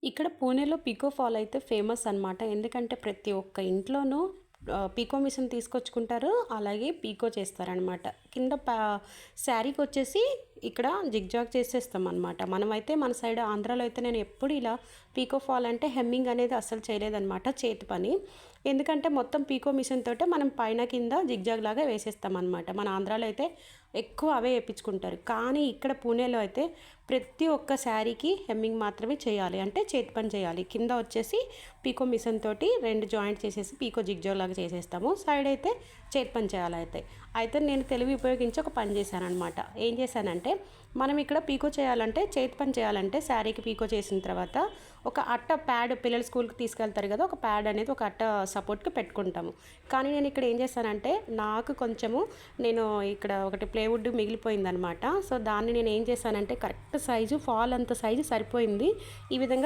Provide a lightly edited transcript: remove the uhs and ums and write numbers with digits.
ఇక్కడ పూణేలో పీకో ఫాల్ అయితే ఫేమస్ అనమాట. ఎందుకంటే ప్రతి ఒక్క ఇంట్లోనూ పీకో మిషన్ తీసుకొచ్చుకుంటారు. అలాగే పీకో చేస్తారనమాట. కింద శారీకొచ్చేసి ఇక్కడ జిగ్జాగ్ చేసేస్తాం అనమాట. మనమైతే మన సైడ్ ఆంధ్రాలో అయితే నేను ఎప్పుడు ఇలా పీకో ఫాల్ అంటే హెమ్మింగ్ అనేది అస్సలు చేయలేదనమాట, చేతి పని. ఎందుకంటే మొత్తం పీకో మిషన్ తోటే మనం పైన కింద జిగ్జాగ్ లాగా వేసేస్తాం అనమాట. మన ఆంధ్రాలో అయితే ఎక్కువ అవే వేయించుకుంటారు. కానీ ఇక్కడ పూణేలో అయితే ప్రతి ఒక్క శారీకి హెమ్మింగ్ మాత్రమే చేయాలి, అంటే చేతి పని చేయాలి. కింద వచ్చేసి పీకో మిషన్ తోటి 2 జాయింట్ చేసేసి పీకో జిగ్జాగ్ లాగా చేసేస్తాము. సైడ్ అయితే చేతి పని చేయాలి. అయితే నేను తెలివి ఉపయోగించి ఒక పని చేశాను అనమాట. ఏం చేశానంటే, మనం ఇక్కడ పీకో చేయాలంటే, చేతి పని చేయాలంటే శారీకి పీకో చేసిన తర్వాత ఒక అట్ట ప్యాడ్, పిల్లలు స్కూల్కి తీసుకెళ్తారు కదా, ఒక ప్యాడ్ అనేది ఒక అట్ట సపోర్ట్కి పెట్టుకుంటాము. కానీ నేను ఇక్కడ ఏం చేశానంటే, నాకు కొంచెము నేను ఇక్కడ ఒకటి ప్లేవుడ్ మిగిలిపోయిందనమాట. సో దాన్ని నేను ఏం చేశానంటే, కరెక్ట్ సైజు ఫాల్ అంత సైజు సరిపోయింది. ఈ విధంగా